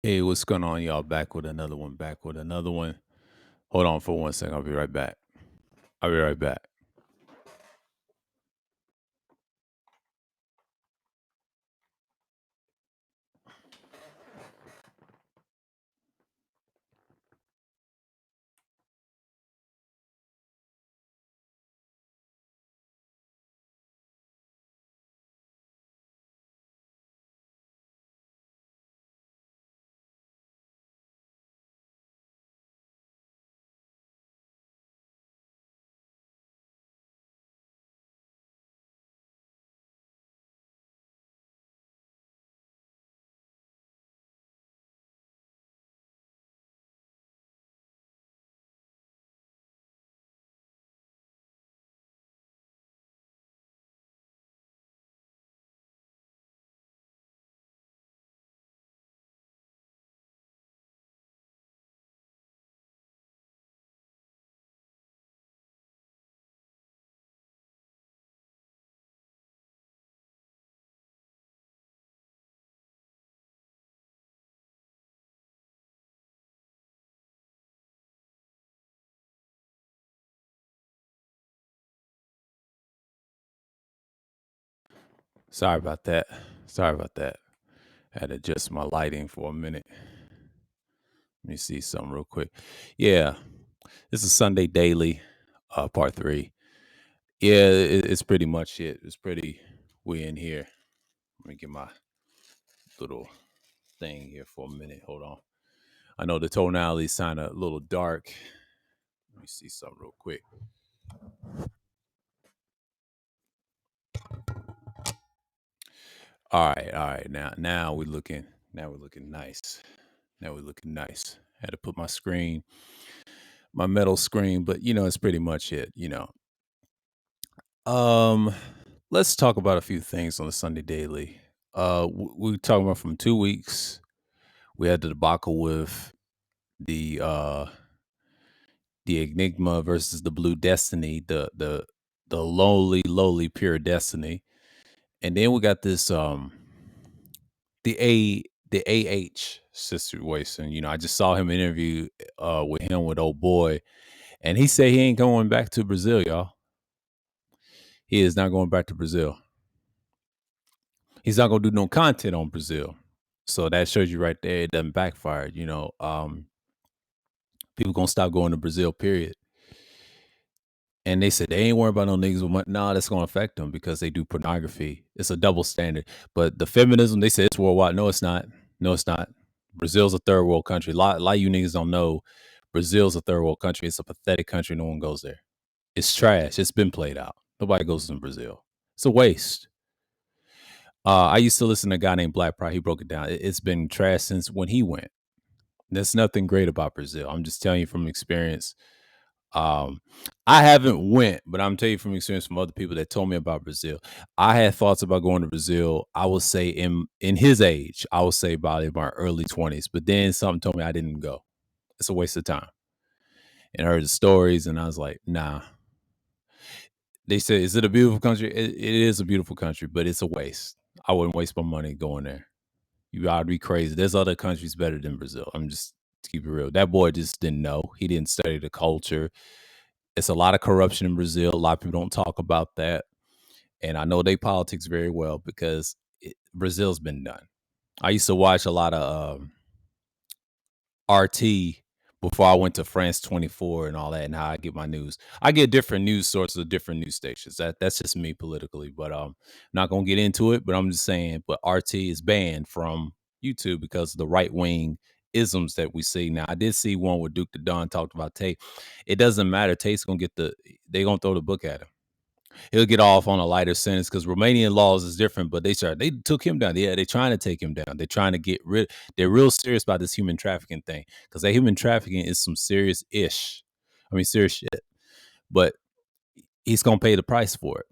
Hey, what's going on, y'all? Back with another one. Back with another one. Hold on for 1 second. I'll be right back. I'll be right back. Sorry about that. Sorry about that. Had to adjust my lighting for a minute. Let me see something real quick. Yeah, this is Sunday Daily, part three. Yeah, it's pretty much it. It's pretty. We in here. Let me get my little thing here for a minute. Hold on. I know the tonality's kind of a little dark. Let me see something real quick. All right. Now we're looking. Now we're looking nice. Now we're looking nice. Had to put my metal screen, but it's pretty much it. Um, let's talk about a few things on the Sunday Daily. We talking about from 2 weeks. We had the debacle with the uh the Enigma versus the Blue Destiny, the lowly pure Destiny, and then we got this the AH situation. I just saw him interview with him with old boy, and he said he ain't going back to Brazil, y'all. He is not going back to Brazil. He's not gonna do no content on Brazil. So that shows you right there it doesn't backfire. People gonna stop going to Brazil, period. And they said they ain't worried about no niggas with money. Nah, that's gonna affect them because they do pornography. It's a double standard. But the feminism, they say it's worldwide. No, it's not. No, it's not. Brazil's a third world country. A lot of you niggas don't know Brazil's a third world country. It's a pathetic country. No one goes there. It's trash. It's been played out. Nobody goes to Brazil. It's a waste. I used to listen to a guy named Black Pride. He broke it down. It's been trash since when he went. There's nothing great about Brazil. I'm just telling you from experience. Um, I haven't went, but I'm telling you from experience from other people that told me about Brazil. I had thoughts about going to Brazil. I would say in his age, I would say about in my early 20s. But then something told me I didn't go. It's a waste of time. And I heard the stories, and I was like, nah. They said, is it a beautiful country? It is a beautiful country, but it's a waste. I wouldn't waste my money going there. You gotta be crazy. There's other countries better than Brazil. I'm just to keep it real. That boy just didn't know. He didn't study the culture. It's a lot of corruption in Brazil. A lot of people don't talk about that. And I know they politics very well because Brazil's been done. I used to watch a lot of RT before I went to France 24 and all that, and how I get my news. I get different news sources of different news stations. That's just me politically, but not gonna get into it. But I'm just saying, but RT is banned from YouTube because of the right wing isms that we see now. I did see one where Duke the Don talked about Tate. It doesn't matter. Tate's gonna get they gonna throw the book at him. He'll get off on a lighter sentence because Romanian laws is different, but they took him down. Yeah, they're trying to take him down. They're trying to get rid. They're real serious about this human trafficking thing because that human trafficking is some serious ish. I mean, serious shit. But he's gonna pay the price for it.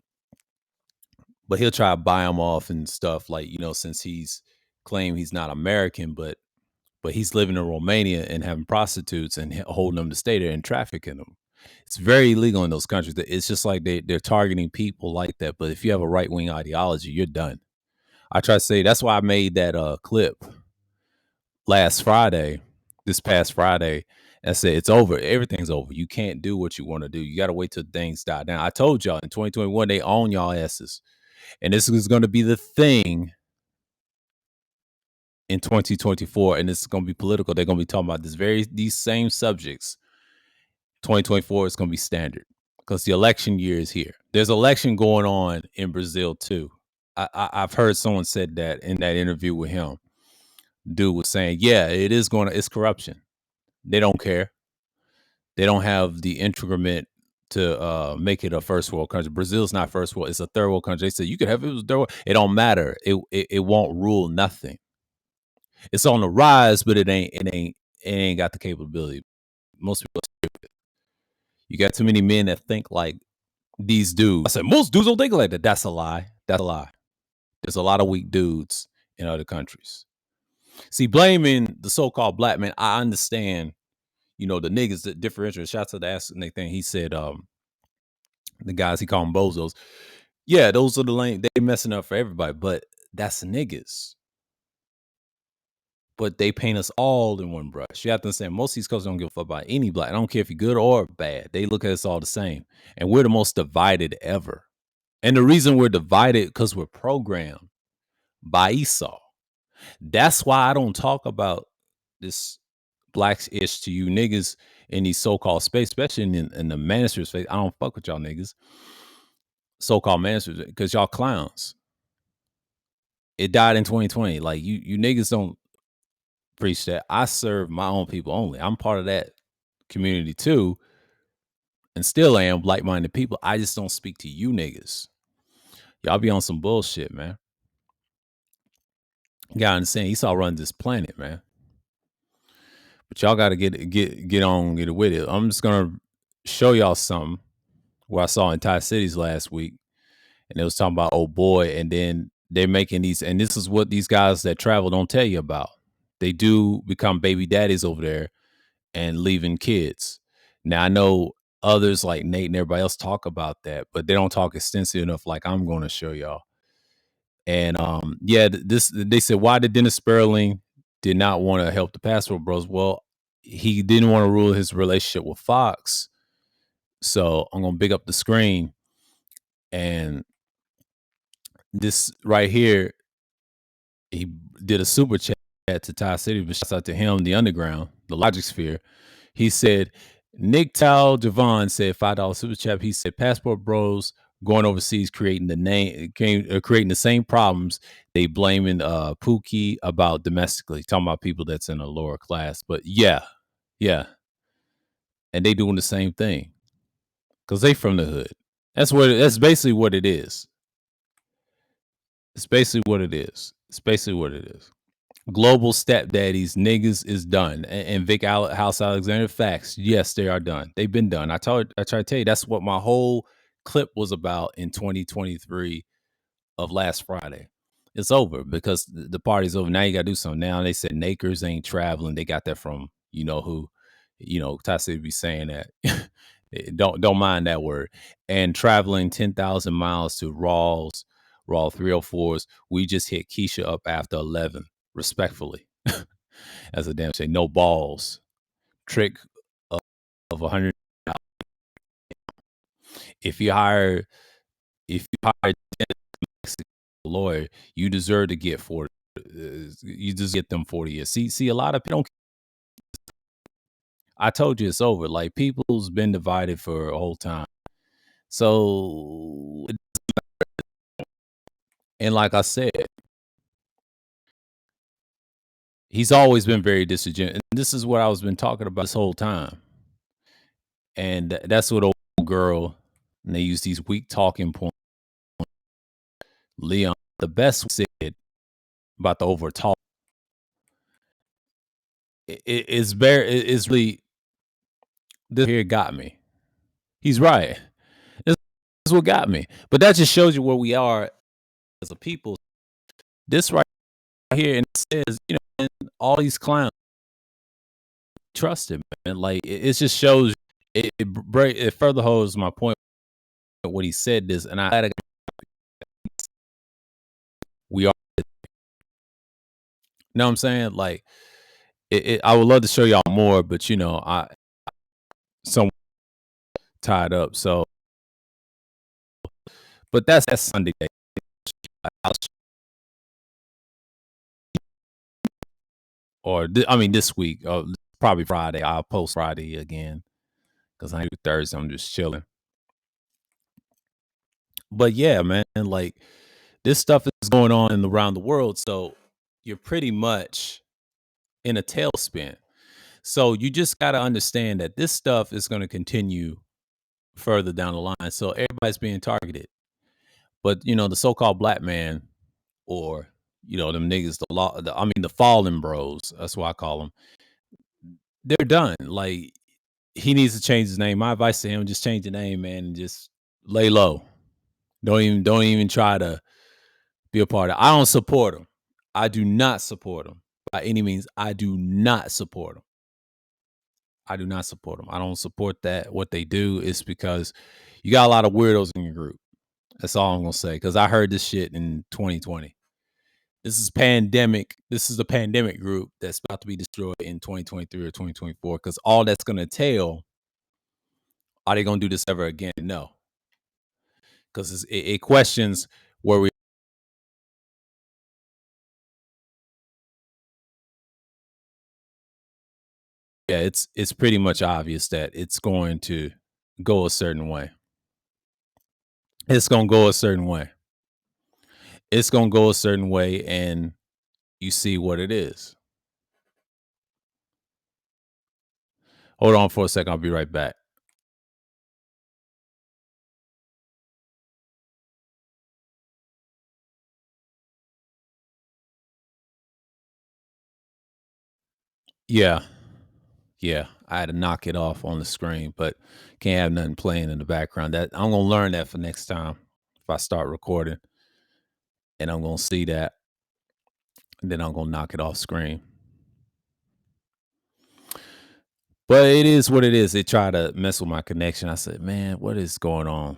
But he'll try to buy him off and stuff like since he's claimed he's not American, but he's living in Romania and having prostitutes and holding them to stay there and trafficking them. It's very illegal in those countries. It's just like they're targeting people like that. But if you have a right wing ideology, you're done. I try to say that's why I made that clip this past Friday, and said it's over. Everything's over. You can't do what you want to do. You got to wait till things die down. I told y'all in 2021 they own y'all asses, and this is going to be the thing in 2024, and it's going to be political. They're going to be talking about these same subjects. 2024 is going to be standard because the election year is here. There's election going on in Brazil too. I've heard someone said that in that interview with him. Dude was saying, yeah, it's corruption. They don't care. They don't have the increment to make it a first world country. Brazil's not first world; it's a third world country. They said you could have it was third world. It don't matter. It won't rule nothing. It's on the rise, but it ain't got the capability. Most people, you got too many men that think like these dudes. I said most dudes don't think like that. That's a lie. That's a lie. There's a lot of weak dudes in other countries. See, blaming the so-called black man, I understand. You know, the niggas that differentiate. Shout out to the ass thing. He said, the guys he called them bozos. Yeah, those are the lame. They messing up for everybody, but that's niggas. But they paint us all in one brush. You have to understand, most of these coaches don't give a fuck about any black. I don't care if you're good or bad. They look at us all the same. And we're the most divided ever. And the reason we're divided because we're programmed by Esau. That's why I don't talk about this blacks-ish to you niggas in these so-called space, especially in the manosphere space. I don't fuck with y'all niggas. So-called manosphere, because y'all clowns. It died in 2020. Like you niggas don't preach that. I serve my own people only. I'm part of that community too, and still am like-minded people. I just don't speak to you niggas. Y'all be on some bullshit, man. You gotta understand, Esau runs this planet, man. But y'all gotta get it with it. I'm just gonna show y'all something where I saw in Thai Cities last week, and it was talking about old boy, and then they're making these, and this is what these guys that travel don't tell you about. They do become baby daddies over there and leaving kids. Now I know others like Nate and everybody else talk about that, but they don't talk extensive enough like I'm going to show y'all. And yeah, this they said why did Dennis Sperling did not want to help the Passport Bros? Well, he didn't want to rule his relationship with Fox. So I'm gonna big up the screen, and this right here, he did a super chat to Ty City, but shouts out to him, the Underground, the Logic Sphere. He said, Nick Tal Javon said $5 super chat. He said, Passport Bros going overseas creating the same problems they blaming Pookie about domestically, talking about people that's in a lower class. But yeah, and they doing the same thing because they from the hood. That's basically what it is. It's basically what it is. Global stepdaddies, niggas is done. And Vic House Alexander, facts. Yes, they are done. They've been done. I try to tell you, that's what my whole clip was about in 2023 of last Friday. It's over because the party's over. Now you got to do something. Now they said Nakers ain't traveling. They got that from, you know who, Tassi be saying that. don't mind that word. And traveling 10,000 miles to Raw 304s. We just hit Keisha up after 11. Respectfully, as a damn shame, no balls. Trick of 100. If you hire a lawyer, you deserve to get 40. You just get them 40 years. See, a lot of people don't. I told you it's over. Like people's been divided for a whole time. So, and like I said, he's always been very disingenuous. And this is what I was been talking about this whole time. And that's what old girl, and they use these weak talking points. Leon, the best said about the over talk. It's really, this here got me. He's right. This is what got me. But that just shows you where we are as a people. This right here, and it says, and all these clowns trust him, man. Like it just shows it further holds my point what he said this, and we are. You know what I'm saying? Like I would love to show y'all more, but I some tied up. So, but that's Sunday. I'll I mean, this week, probably Friday. I'll post Friday again because I do Thursday. I'm just chilling. But yeah, man, like this stuff is going on around the world, so you're pretty much in a tailspin. So you just got to understand that this stuff is going to continue further down the line. So everybody's being targeted. But the so-called black man, or them niggas, I mean the fallen bros, that's what I call them. They're done. Like, he needs to change his name. My advice to him: just change the name, man, and just lay low. Don't even try to be a part of it. I don't support him. I do not support him by any means. I do not support him. I do not support them. I don't support that. What they do is because you got a lot of weirdos in your group. That's all I'm gonna say. Because I heard this shit in 2020. This is pandemic. This is the pandemic group that's about to be destroyed in 2023 or 2024. Because all that's gonna entail, are they gonna do this ever again? No. Because it questions where we. Yeah, it's pretty much obvious that it's going to go a certain way. It's gonna go a certain way. It's gonna go a certain way, and you see what it is. Hold on for a second. I'll be right back. Yeah. Yeah. I had to knock it off on the screen, but can't have nothing playing in the background. That I'm gonna learn that for next time if I start recording, and I'm gonna see that, and then I'm gonna knock it off screen. But it is what it is. They try to mess with my connection. I said, man, what is going on?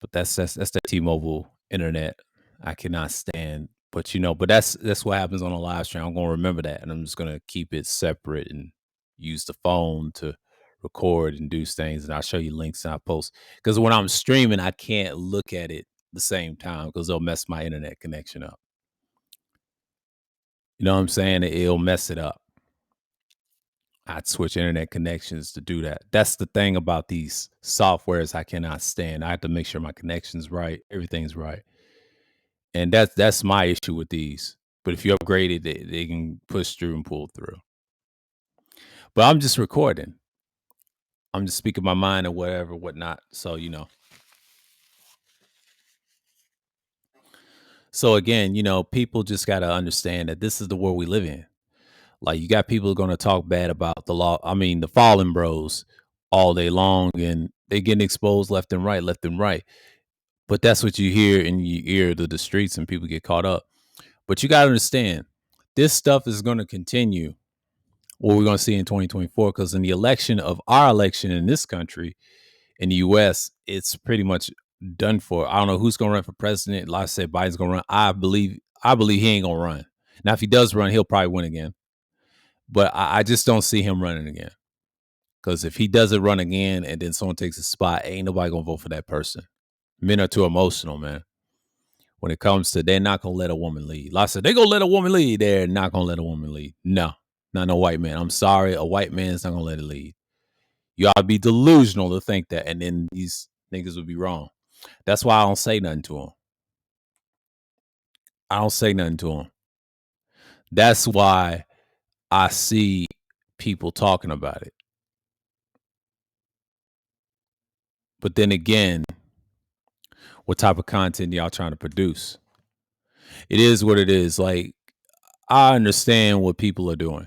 But that's the T-Mobile internet I cannot stand. But but that's what happens on a live stream. I'm gonna remember that, and I'm just gonna keep it separate and use the phone to record and do things. And I'll show you links and I post, because when I'm streaming, I can't look at it the same time because they'll mess my internet connection up. You know what I'm saying? It'll mess it up. I'd switch internet connections to do that. That's the thing about these softwares I cannot stand. I have to make sure my connection's right, everything's right. And that's my issue with these. But if you upgrade it, they can push through and pull through. But I'm just recording. I'm just speaking my mind or whatever, whatnot. So So again, people just gotta understand that this is the world we live in. Like, you got people going to talk bad about the law. I mean, the fallen bros all day long, and they getting exposed left and right, left and right. But that's what you hear in your ear to the streets, and people get caught up. But you got to understand, this stuff is going to continue. What we're going to see in 2024, because in the election of our election in this country, in the U.S., it's pretty much done for. I don't know who's going to run for president. Like I said, Biden's going to run. I believe he ain't going to run. Now, if he does run, he'll probably win again. But I just don't see him running again. Because if he doesn't run again and then someone takes his spot, ain't nobody going to vote for that person. Men are too emotional, man. When it comes to, they're not going to let a woman lead. Like I said, they're going to let a woman lead. They're not going to let a woman lead. No, not no white man. I'm sorry. A white man's not going to let it lead. You ought to be delusional to think that. And then these niggas would be wrong. That's why I don't say nothing to them. I don't say nothing to them. That's why I see people talking about it. But then again, what type of content y'all trying to produce? It is what it is. Like, I understand what people are doing.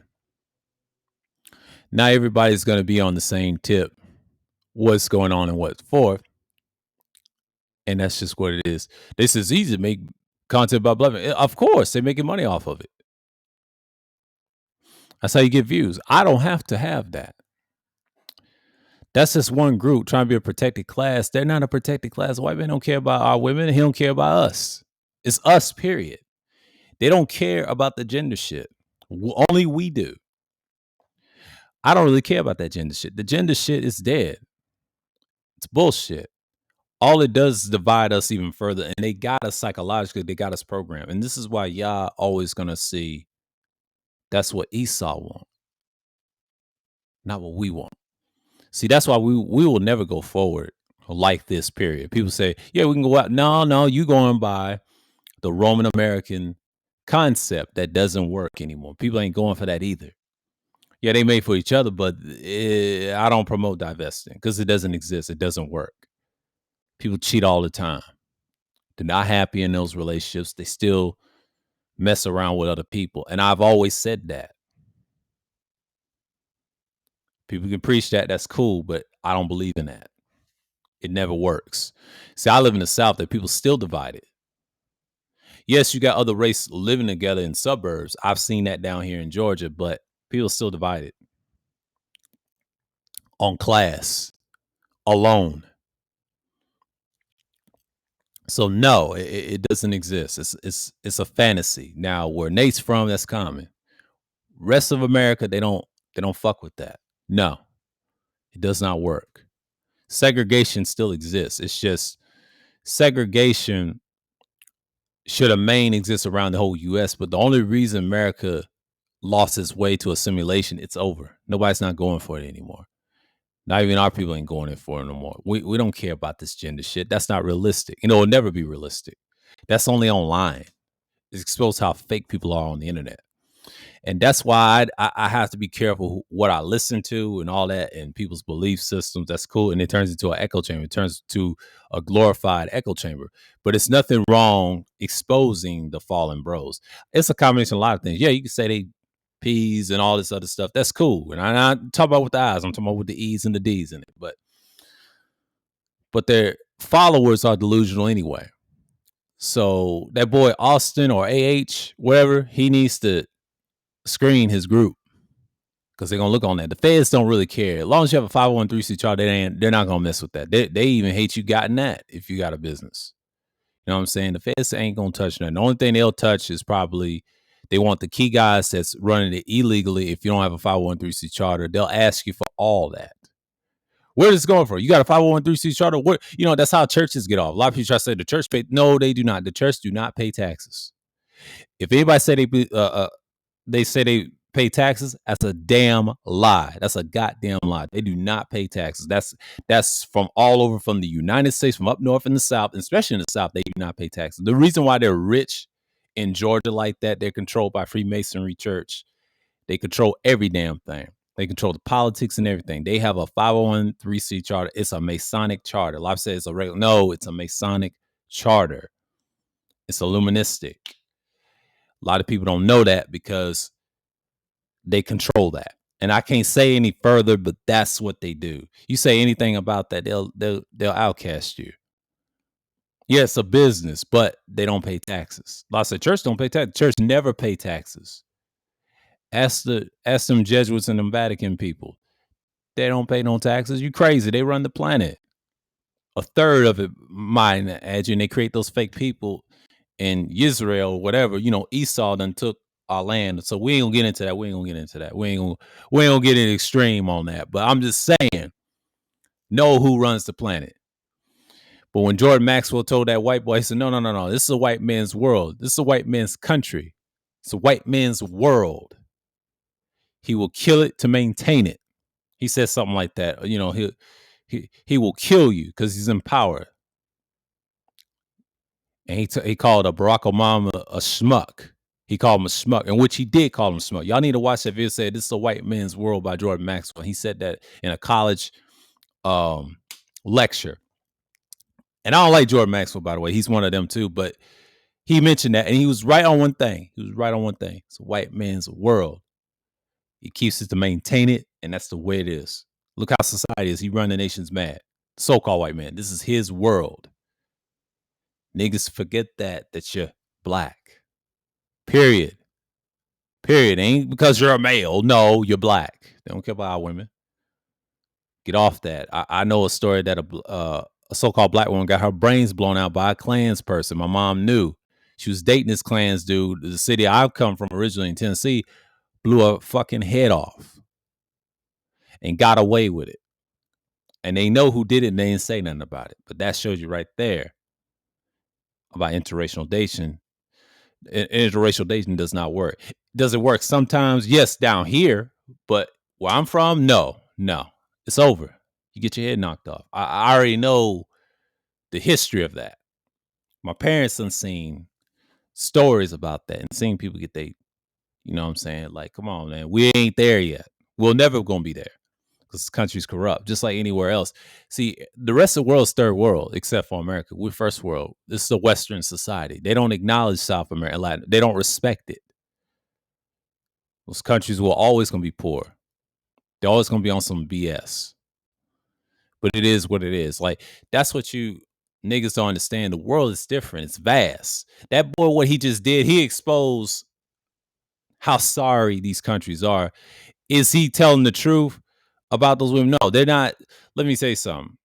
Not everybody's going to be on the same tip. What's going on and what's for. And that's just what it is. This is easy to make content about black men. Of course, they're making money off of it. That's how you get views. I don't have to have that. That's just one group trying to be a protected class. They're not a protected class. White men don't care about our women. He don't care about us. It's us, period. They don't care about the gender shit. Only we do. I don't really care about that gender shit. The gender shit is dead. It's bullshit. All it does is divide us even further. And they got us psychologically. They got us programmed. And this is why y'all always going to see that's what Esau wants, not what we want. See, that's why we will never go forward like this, period. People say, yeah, we can go out. No, you going by the Roman American concept that doesn't work anymore. People ain't going for that either. Yeah, they made for each other, but I don't promote divesting because it doesn't exist. It doesn't work. People cheat all the time. They're not happy in those relationships. They still mess around with other people. And I've always said that. People can preach that. That's cool, but I don't believe in that. It never works. See, I live in the South that people still divided. Yes, you got other race living together in suburbs. I've seen that down here in Georgia, but people still divided on class alone. So no, it doesn't exist. It's a fantasy. Now, where Nate's from, that's common. Rest of America, they don't fuck with that. No, it does not work. Segregation still exists. It's just segregation should have main exist around the whole U.S. But the only reason America lost its way to assimilation, it's over. Nobody's not going for it anymore. Not even our people ain't going in for it no more. We don't care about this gender shit. That's not realistic. It'll never be realistic. That's only online. It exposes how fake people are on the internet. And that's why I have to be careful what I listen to and all that and people's belief systems. That's cool. And it turns into an echo chamber. It turns to a glorified echo chamber. But it's nothing wrong exposing the fallen bros. It's a combination of a lot of things. Yeah, you can say they P's and all this other stuff. That's cool. And I'm not talking about with the I's. I'm talking about with the E's and the D's in it. But their followers are delusional anyway. So that boy Austin or AH, wherever, he needs to screen his group because they're gonna look on that. The feds don't really care. As long as you have a 501(c)(3) chart, they're not gonna mess with that. They even hate you gotten that if you got a business. You know what I'm saying? The feds ain't gonna touch nothing. The only thing they'll touch is probably they want the key guys that's running it illegally. If you don't have a 501(c)(3) charter, they'll ask you for all that. Where is it going for? You got a 501(c)(3) charter? What, that's how churches get off. A lot of people try to say the church pay. No, they do not. The church do not pay taxes. If anybody say they say they pay taxes, that's a damn lie. That's a goddamn lie. They do not pay taxes. That's from all over, from the United States, from up north in the South, especially in the South, they do not pay taxes. The reason why they're rich in Georgia like that, they're controlled by Freemasonry Church. They control every damn thing. They control the politics and everything. They have a 501(c)(3) charter. It's a Masonic charter. A lot of say it's a regular. No, it's a Masonic charter. It's Illuministic. A lot of people don't know that because they control that. And I can't say any further, but that's what they do. You say anything about that, they'll outcast you. Yeah, it's a business, but they don't pay taxes. Lots of church don't pay taxes. Church never pay taxes. Ask them Jesuits and them Vatican people. They don't pay no taxes. You crazy. They run the planet. A third of it, mind at you, and they create those fake people in Israel, whatever. Esau done took our land. So we ain't gonna get into that. We ain't gonna get in extreme on that. But I'm just saying, know who runs the planet. But when Jordan Maxwell told that white boy, he said, no. This is a white man's world. This is a white man's country. It's a white man's world. He will kill it to maintain it. He said something like that. He will kill you because he's in power. And he called Barack Obama a schmuck. He called him a schmuck, in which he did call him a schmuck. Y'all need to watch that video. Said this is a white man's world by Jordan Maxwell. He said that in a college lecture. And I don't like Jordan Maxwell, by the way. He's one of them too. But he mentioned that, and he was right on one thing. It's a white man's world. He keeps it to maintain it, and that's the way it is. Look how society is. He run the nation's mad. So-called white man. This is his world. Niggas forget that you're black. Period. Ain't because you're a male. No, you're black. They don't care about our women. Get off that. I know a story that a so-called black woman got her brains blown out by a Klans person. My mom knew. She was dating this Klans dude. The city I've come from originally in Tennessee blew her fucking head off. and got away with it. And they know who did it and they didn't say nothing about it. But that shows you right there about interracial dating. Interracial dating does not work. Does it work sometimes? Yes, down here. But where I'm from, no. It's over. You get your head knocked off. I already know the history of that. My parents have seen stories about that and seen people get they, you know what I'm saying? Like, come on, man. We ain't there yet. We're never gonna be there because the country's corrupt, just like anywhere else. See, the rest of the world is third world, except for America. We're first world. This is a Western society. They don't acknowledge South America, Latin. They don't respect it. Those countries will always gonna be poor. They're always gonna be on some BS. But it is what it is. Like, that's what you niggas don't understand. The world is different. It's vast. That boy, what he just did, he exposed how sorry these countries are. Is he telling the truth about those women? No, they're not. Let me say something.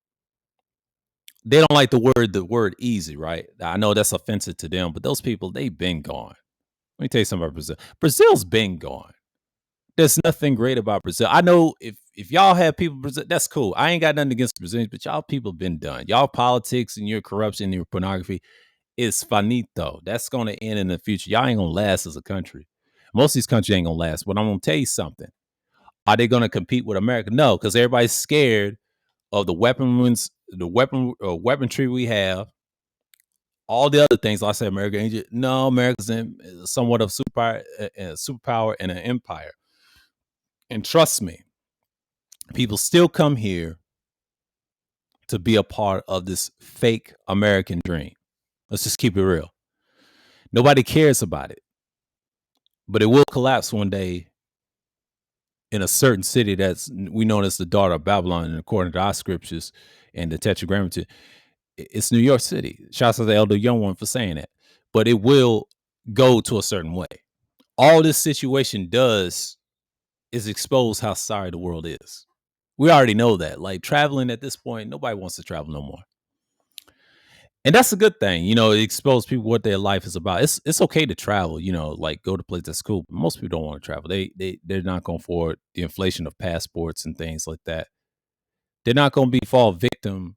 They don't like the word easy, right? I know that's offensive to them, but those people, they've been gone. Let me tell you something about Brazil. Brazil's been gone. There's nothing great about Brazil. I know if y'all have people in Brazil, that's cool. I ain't got nothing against Brazilians, but y'all people been done. Y'all politics and your corruption and your pornography is finito. That's gonna end in the future. Y'all ain't gonna last as a country. Most of these countries ain't gonna last. But I'm gonna tell you something. Are they gonna compete with America? No, because everybody's scared of the weaponry we have, all the other things. Like I said, America ain't no, America's in somewhat of superpower and an empire. And trust me, people still come here to be a part of this fake American dream. Let's just keep it real. Nobody cares about it, but it will collapse one day in a certain city that's we know as the daughter of Babylon, and according to our scriptures and the Tetragrammaton, it's New York City. Shouts out to Elder Young One for saying that. But it will go to a certain way. All this situation does is expose how sorry the world is. We already know that. Like traveling at this point, nobody wants to travel no more. And that's a good thing. You know, it exposes people what their life is about. It's okay to travel, you know, like go to places that's cool. But most people don't want to travel. They're not going for the inflation of passports and things like that. They're not going to be fall victim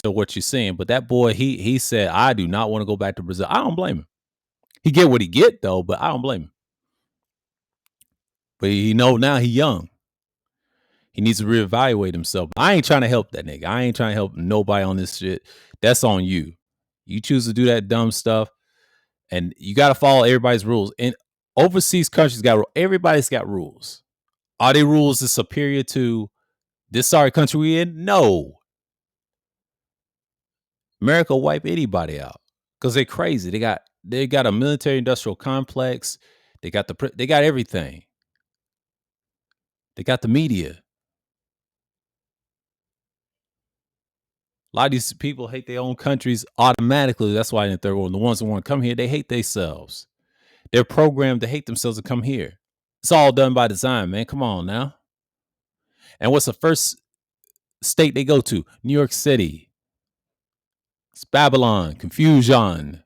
to what you're seeing. But that boy, he said, I do not want to go back to Brazil. I don't blame him. He get what he get though, but I don't blame him. But he know now he young. He needs to reevaluate himself. I ain't trying to help that nigga. I ain't trying to help nobody on this shit. That's on you. You choose to do that dumb stuff, and you got to follow everybody's rules. And overseas countries everybody's got rules. Are they rules is superior to this sorry country we in? No. America will wipe anybody out because they're crazy. They got a military industrial complex. They got everything. They got the media. A lot of these people hate their own countries automatically. That's why in the third world, the ones that want to come here, they hate themselves. They're programmed to hate themselves and come here. It's all done by design, man. Come on now. And what's the first state they go to? New York City. It's Babylon, confusion.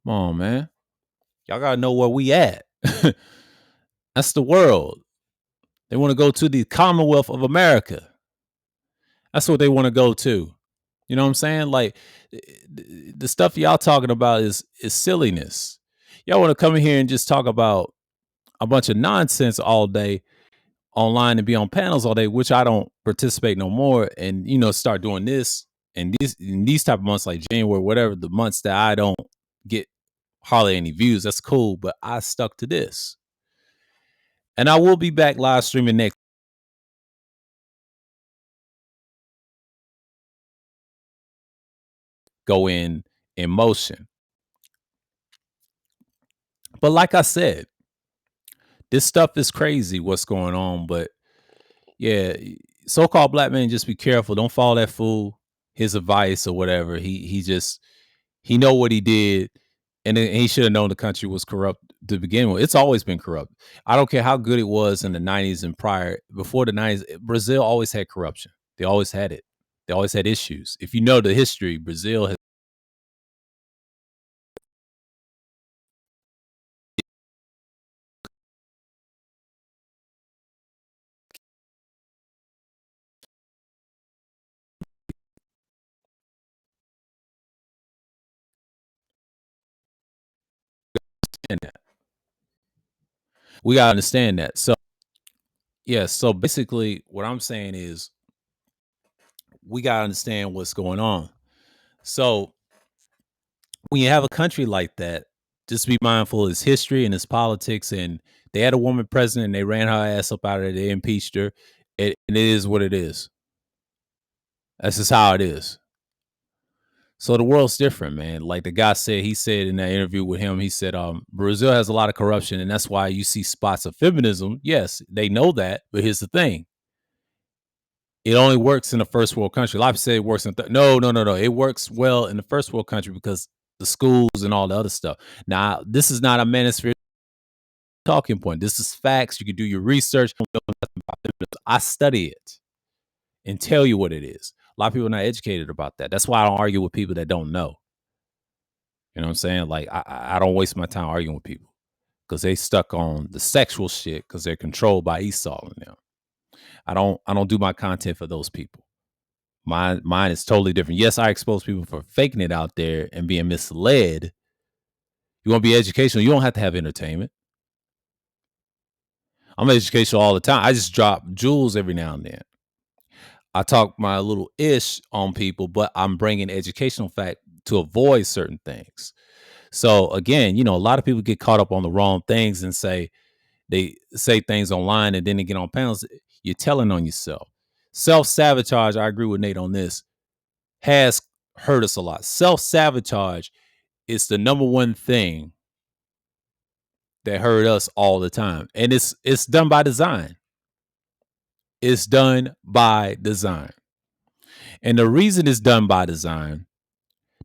Come on, man. Y'all gotta know where we at. That's the world. They want to go to the Commonwealth of America. That's what they want to go to. You know what I'm saying? Like the stuff y'all talking about is silliness. Y'all want to come in here and just talk about a bunch of nonsense all day online and be on panels all day, which I don't participate no more. And you know, start doing this and these type of months like January, whatever the months that I don't get hardly any views. That's cool, but I stuck to this, and I will be back live streaming next. Go in motion. But like I said, this stuff is crazy. What's going on? But yeah, so-called black men, just be careful. Don't follow that fool. His advice or whatever. He know what he did, and he should have known the country was corrupt to begin with. It's always been corrupt. I don't care how good it was in the '90s and prior. Before the '90s, Brazil always had corruption. They always had it. They always had issues. If you know the history, Brazil has that. We gotta understand that. So yeah, so basically what I'm saying is we gotta understand what's going on. So when you have a country like that, just be mindful of its history and its politics. And they had a woman president and they ran her ass up out of there. They impeached her. And it is what it is. That's just how it is. So the world's different, man. Like the guy said, he said in that interview with him, he said, Brazil has a lot of corruption, and that's why you see spots of feminism. Yes, they know that, but here's the thing. It only works in a first world country. A lot of people say it works in no. It works well in the first world country because the schools and all the other stuff. Now, this is not a manosphere talking point. This is facts. You can do your research. I study it and tell you what it is. A lot of people are not educated about that. That's why I don't argue with people that don't know. You know what I'm saying? Like I don't waste my time arguing with people because they stuck on the sexual shit because they're controlled by Esau and them. I don't do my content for those people. Mine is totally different. Yes, I expose people for faking it out there and being misled. You want to be educational, you don't have to have entertainment. I'm educational all the time. I just drop jewels every now and then. I talk my little ish on people, but I'm bringing educational fact to avoid certain things. So again, a lot of people get caught up on the wrong things and they say things online and then they get on panels. You're telling on yourself. Self-sabotage, I agree with Nate on this, has hurt us a lot. Self-sabotage is the number one thing that hurt us all the time. And it's done by design. It's done by design. And the reason it's done by design,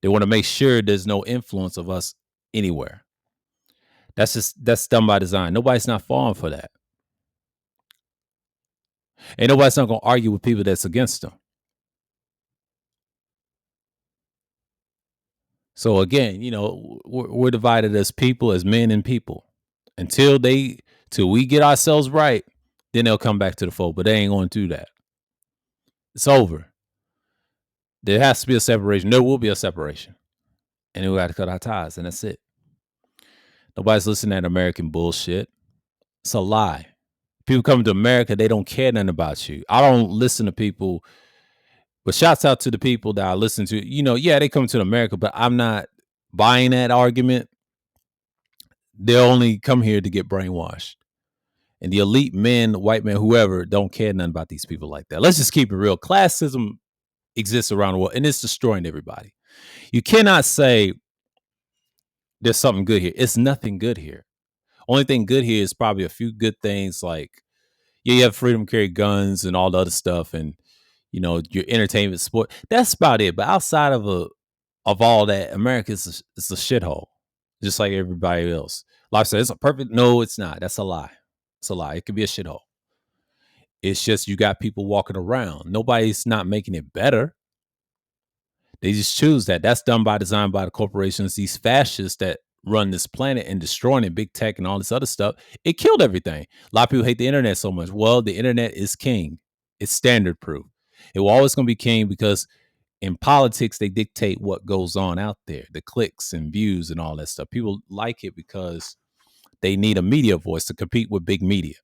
they want to make sure there's no influence of us anywhere. That's done by design. Nobody's not falling for that. And nobody's not going to argue with people that's against them. So again, we're divided as people, as men and people. Till we get ourselves right, then they'll come back to the fold. But they ain't going to do that. It's over. There has to be a separation. There will be a separation. And then we got to cut our ties, and that's it. Nobody's listening to that American bullshit. It's a lie. People come to America, they don't care nothing about you. I don't listen to people, but shouts out to the people that I listen to. Yeah, they come to America, but I'm not buying that argument. They only come here to get brainwashed. And the elite men, white men, whoever, don't care nothing about these people like that. Let's just keep it real. Classism exists around the world, and it's destroying everybody. You cannot say there's something good here. It's nothing good here. Only thing good here is probably a few good things like, you have freedom to carry guns and all the other stuff, and your entertainment, sport. That's about it. But outside of all that, America is a shithole, just like everybody else. Life says it's a perfect. No, it's not. That's a lie. It's a lie. It could be a shithole. It's just you got people walking around. Nobody's not making it better. They just choose that. That's done by design by the corporations, these fascists that run this planet and destroying it, big tech and all this other stuff. It killed everything. A lot of people hate the internet so much. Well, the internet is king. It's standard proof. It will always going to be king because in politics, they dictate what goes on out there, the clicks and views and all that stuff. People like it because they need a media voice to compete with big media.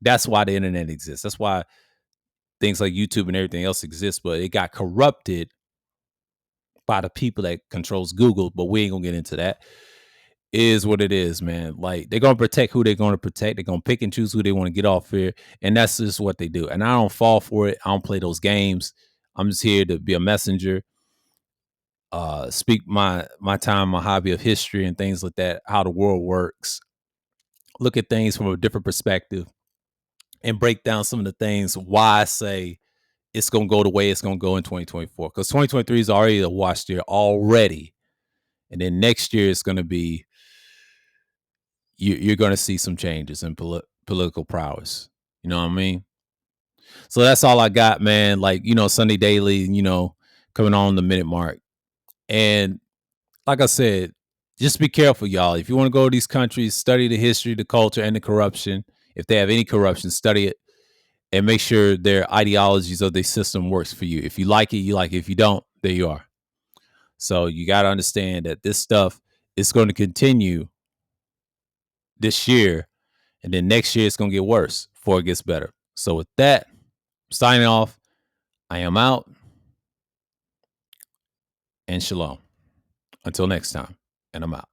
That's why the internet exists. That's why things like YouTube and everything else exist, but it got corrupted by the people that controls Google, but we ain't gonna get into that. Is what it is, man. Like, they're gonna protect who they're gonna protect. They're gonna pick and choose who they want to get off here, and that's just what they do. And I don't fall for it. I don't play those games. I'm just here to be a messenger, speak my time, my hobby of history and things like that, how the world works, look at things from a different perspective, and break down some of the things why I say it's going to go the way it's going to go in 2024. Because 2023 is already a wash year already. And then next year it's going to be, you're going to see some changes in political prowess. You know what I mean? So that's all I got, man. Like, Sunday Daily, coming on the minute mark. And like I said, just be careful, y'all. If you want to go to these countries, study the history, the culture, and the corruption. If they have any corruption, study it. And make sure their ideologies of their system works for you. If you like it, you like it. If you don't, there you are. So you got to understand that this stuff is going to continue this year, and then next year it's gonna get worse before it gets better. So with that, signing off. I am out, and shalom. Until next time, and I'm out.